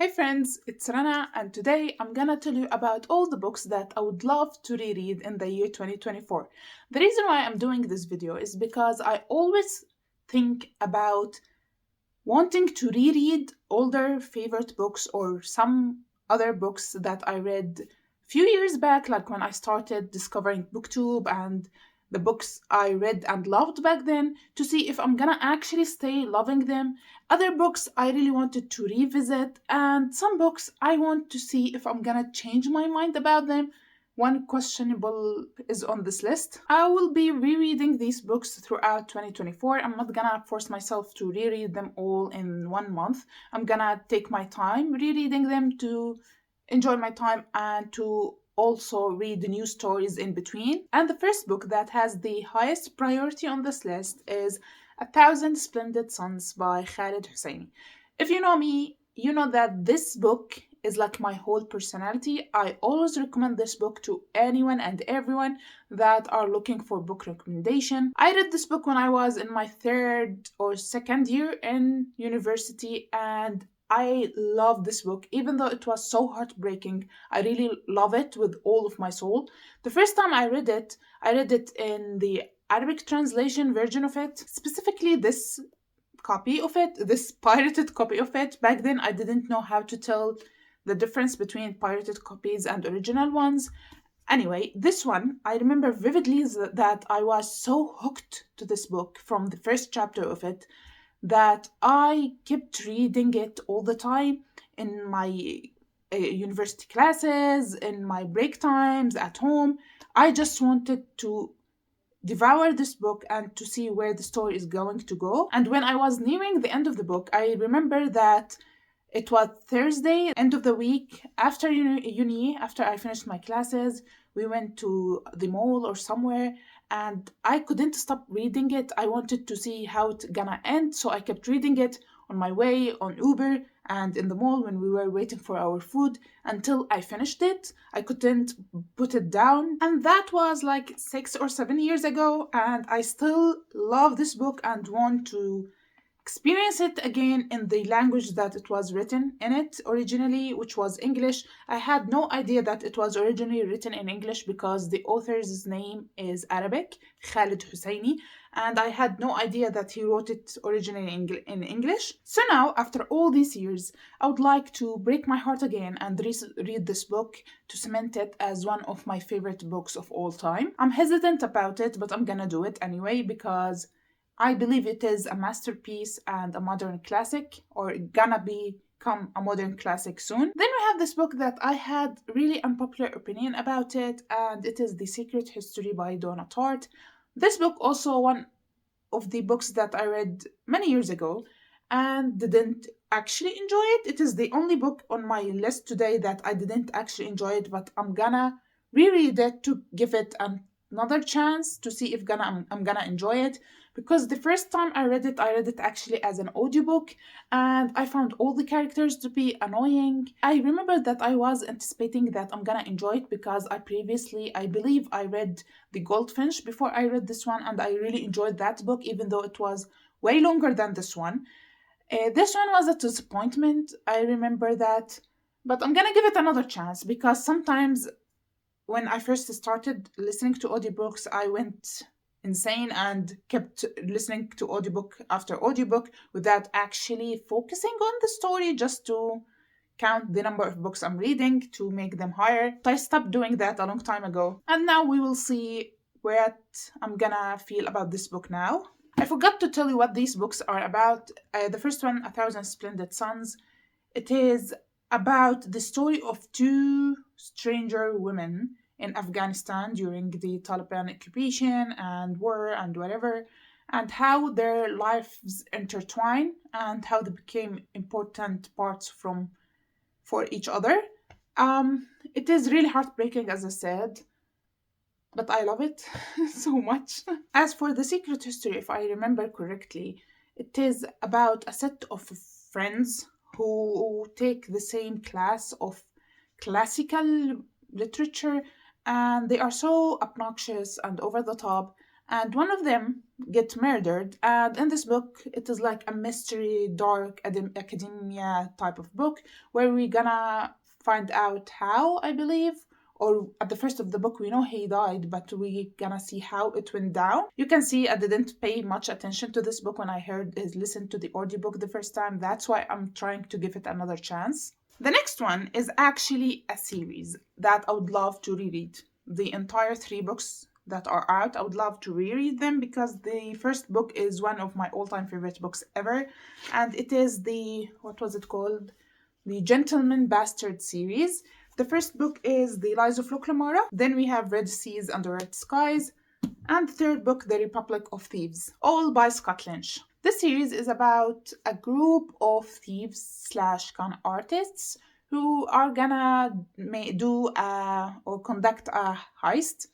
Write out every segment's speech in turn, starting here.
Hey friends, it's Rana, and today I'm gonna tell you about all the books that I would love to reread in the year 2024. The reason why I'm doing this video is because I always think about wanting to reread older favorite books or some other books that I read a few years back, like when I started discovering BookTube and the books I read and loved back then, to see if I'm gonna actually stay loving them. Other books I really wanted to revisit, and some books I want to see if I'm gonna change my mind about them. One questionable is on this list. I will be rereading these books throughout 2024. I'm not gonna force myself to reread them all in 1 month. I'm gonna take my time rereading them to enjoy my time and to also read the new stories in between. And the first book that has the highest priority on this list is A Thousand Splendid Suns by Khaled Hosseini. If you know me, you know that this book is like my whole personality. I always recommend this book to anyone and everyone that are looking for book recommendation. I read this book when I was in my third or second year in university, and I love this book. Even though it was so heartbreaking, I really love it with all of my soul. The first time I read it in the Arabic translation version of it, specifically this copy of it, this pirated copy of it. Back then, I didn't know how to tell the difference between pirated copies and original ones. Anyway, this one, I remember vividly that I was so hooked to this book from the first chapter of it that I kept reading it all the time in my university classes, in my break times, at home. I just wanted to devour this book and to see where the story is going to go. And when I was nearing the end of the book, I remember that it was Thursday, end of the week, after uni, after I finished my classes. We went to the mall or somewhere, and I couldn't stop reading it. I wanted to see how it's gonna end, so I kept reading it on my way, on Uber, and in the mall when we were waiting for our food until I finished it. I couldn't put it down. And that was like 6 or 7 years ago, and I still love this book and want to experience it again in the language that it was written in it originally, which was English. I had no idea that it was originally written in English because the author's name is Arabic, Khaled Hosseini, and I had no idea that he wrote it originally in English. So now, after all these years, I would like to break my heart again and read this book to cement it as one of my favorite books of all time. I'm hesitant about it, but I'm gonna do it anyway because I believe it is a masterpiece and a modern classic, or gonna become a modern classic soon. Then we have this book that I had really unpopular opinion about it, and it is The Secret History by Donna Tartt. This book also one of the books that I read many years ago and didn't actually enjoy it. It is the only book on my list today that I didn't actually enjoy it, but I'm gonna reread it to give it another chance to see if I'm gonna enjoy it, because the first time I read it actually as an audiobook, and I found all the characters to be annoying. I remember that I was anticipating that I'm gonna enjoy it because I believe I read The Goldfinch before I read this one, and I really enjoyed that book even though it was way longer than this one. This one was a disappointment, I remember that, but I'm gonna give it another chance because sometimes when I first started listening to audiobooks, I went insane and kept listening to audiobook after audiobook without actually focusing on the story, just to count the number of books I'm reading to make them higher. So I stopped doing that a long time ago. And now we will see what I'm gonna feel about this book now. I forgot to tell you what these books are about. The first one, A Thousand Splendid Suns, it is about the story of two stranger women in Afghanistan during the Taliban occupation and war and whatever, and how their lives intertwine and how they became important parts for each other. It is really heartbreaking, as I said, but I love it so much. As for The Secret History, if I remember correctly, it is about a set of friends who take the same class of classical literature, and they are so obnoxious and over the top, and one of them get murdered. And in this book, it is like a mystery, dark academia type of book where we're gonna find out how, I believe, or at the first of the book we know he died, but we gonna see how it went down. You can see I didn't pay much attention to this book when I listened to the audiobook the first time. That's why I'm trying to give it another chance. The next one is actually a series that I would love to reread. The entire 3 books that are out, I would love to reread them because the first book is one of my all-time favorite books ever, and it is the, what was it called? The Gentleman Bastard series. The first book is The Lies of Loclamora. Then we have Red Seas Under Red Skies. And the third book, The Republic of Thieves, all by Scott Lynch. This series is about a group of thieves slash con artists who are gonna do or conduct a heist,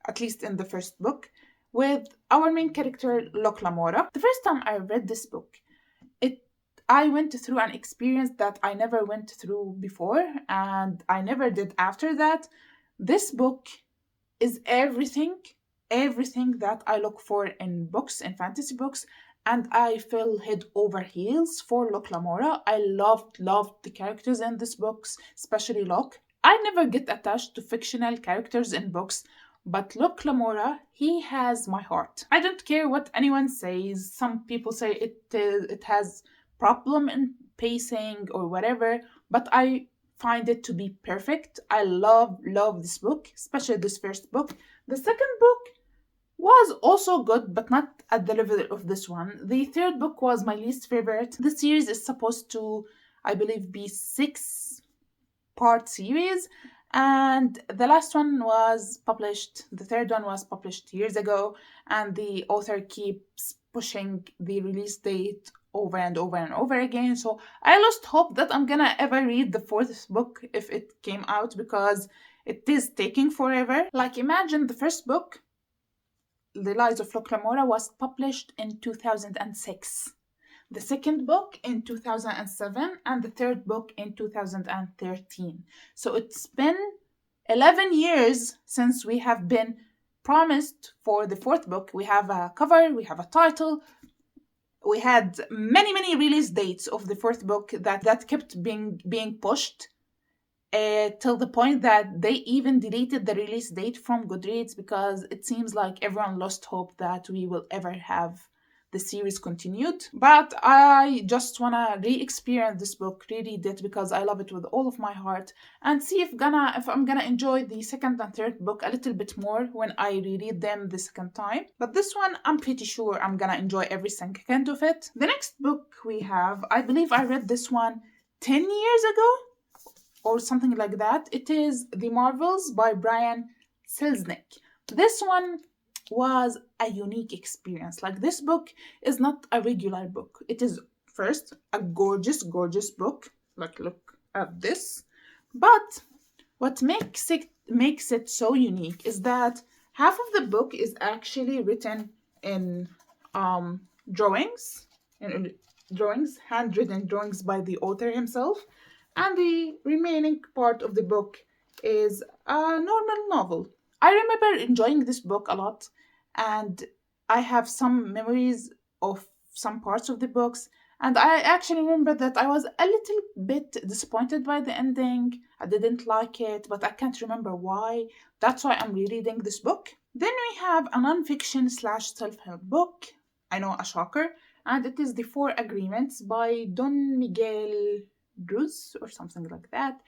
at least in the first book, with our main character, Loclamora. The first time I read this book, I went through an experience that I never went through before, and I never did after that. This book is everything that I look for in books, in fantasy books, and I fell head over heels for Loclamora. I loved the characters in these books, especially Locke. I never get attached to fictional characters in books, but Loclamora, he has my heart. I don't care what anyone says. Some people say it has problem in pacing or whatever, but I find it to be perfect. I love this book, especially this first book. The second book was also good, but not at the level of this one. The third book was my least favorite. The series is supposed to, I believe, be 6-part series, and the last one was published, the third one was published years ago, and the author keeps pushing the release date over and over again. So I lost hope that I'm gonna ever read the fourth book if it came out, because it is taking forever. Like, imagine the first book, The Lies of Loclamora, was published in 2006. The second book in 2007, and the third book in 2013. So it's been 11 years since we have been promised for the fourth book. We have a cover, we have a title. We had many release dates of the fourth book that kept being pushed till the point that they even deleted the release date from Goodreads, because it seems like everyone lost hope that we will ever have the series continued. But I just want to re-experience this book, reread it, because I love it with all of my heart, and see if I'm gonna enjoy the second and third book a little bit more when I reread them the second time. But this one, I'm pretty sure I'm gonna enjoy every second of it. The next book we have, I believe I read this one 10 years ago or something like that. It is The Marvels by Brian Selznick. This one was a unique experience. Like, this book is not a regular book. It is, first, a gorgeous book. Like, look at this. But what makes it so unique is that half of the book is actually written in drawings, handwritten drawings by the author himself, and the remaining part of the book is a normal novel. I remember enjoying this book a lot, and I have some memories of some parts of the books, and I actually remember that I was a little bit disappointed by the ending. I didn't like it, but I can't remember why. That's why I'm rereading this book. Then we have a non-fiction / self-help book. I know, a shocker. And it is The 4 Agreements by Don Miguel Ruiz or something like that.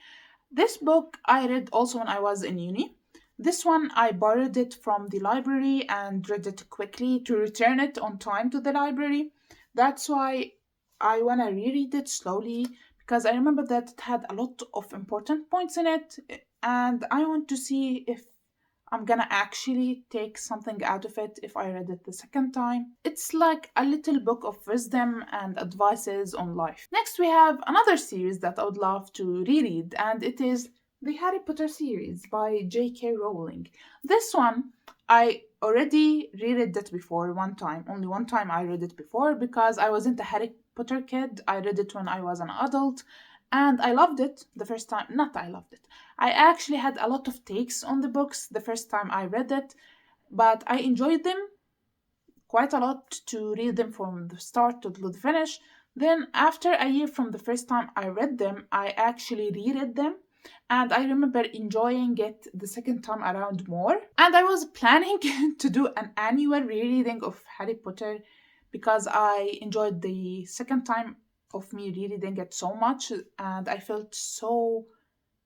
This book I read also when I was in uni. This one, I borrowed it from the library and read it quickly to return it on time to the library. That's why I want to reread it slowly, because I remember that it had a lot of important points in it, and I want to see if I'm gonna actually take something out of it if I read it the second time. It's like a little book of wisdom and advices on life. Next, we have another series that I would love to reread, and it is the Harry Potter series by J.K. Rowling. This one, I already reread it before one time. Only one time I read it before, because I wasn't a Harry Potter kid. I read it when I was an adult, and I loved it the first time. Not I loved it. I actually had a lot of takes on the books the first time I read it, but I enjoyed them quite a lot to read them from the start to the finish. Then, after a year from the first time I read them, I actually reread them. And I remember enjoying it the second time around more. And I was planning to do an annual rereading of Harry Potter because I enjoyed the second time of me rereading it so much and I felt so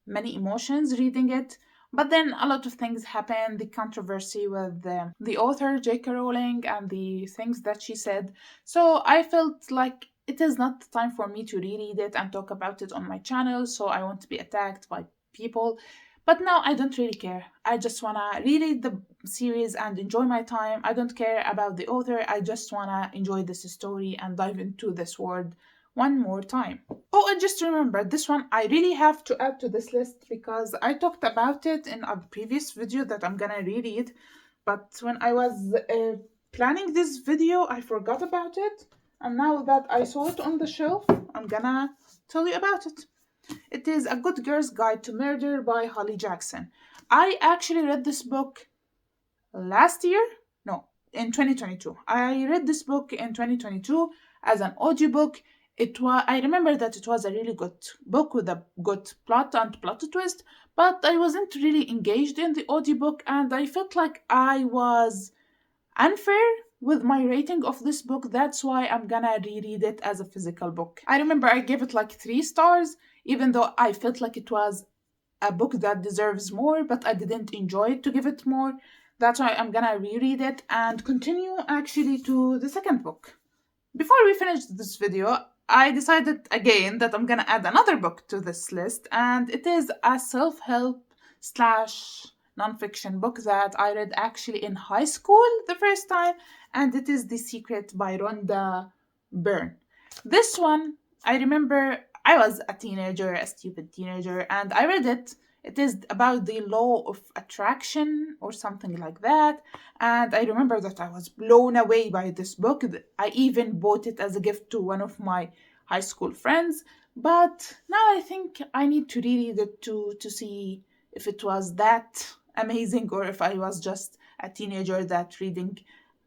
many emotions reading it. But then a lot of things happened, the controversy with the author J.K. Rowling and the things that she said. So I felt like it is not the time for me to reread it and talk about it on my channel, so I won't be attacked by people. But now I don't really care. I just wanna reread the series and enjoy my time. I don't care about the author. I just wanna enjoy this story and dive into this world one more time. Oh, I just remembered this one I really have to add to this list because I talked about it in a previous video that I'm gonna reread, but when I was planning this video, I forgot about it, and now that I saw it on the shelf, I'm gonna tell you about it. It is A Good Girl's Guide to Murder by Holly Jackson. I actually read this book last year. No, in 2022. I read this book in 2022 as an audiobook. I remember that it was a really good book with a good plot and plot twist, but I wasn't really engaged in the audiobook and I felt like I was unfair with my rating of this book. That's why I'm gonna reread it as a physical book. I remember I gave it like 3 stars, even though I felt like it was a book that deserves more, but I didn't enjoy it to give it more. That's why I'm gonna reread it and continue actually to the second book. Before we finish this video, I decided again that I'm gonna add another book to this list, and it is a self-help slash nonfiction book that I read actually in high school the first time, and it is The Secret by Rhonda Byrne. This one, I remember I was a teenager, a stupid teenager, and I read it. It is about the law of attraction or something like that. And I remember that I was blown away by this book. I even bought it as a gift to one of my high school friends. But now I think I need to reread it to see if it was that amazing or if I was just a teenager that reading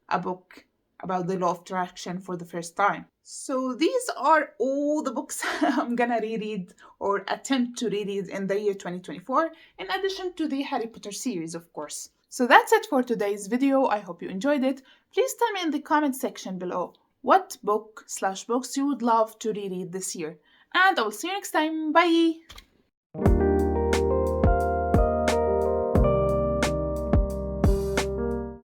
a book about the law of attraction for the first time. So these are all the books I'm gonna reread or attempt to reread in the year 2024, in addition to the Harry Potter series, of course. So that's it for today's video. I hope you enjoyed it. Please tell me in the comment section below what book/books you would love to reread this year. And I will see you next time. Bye!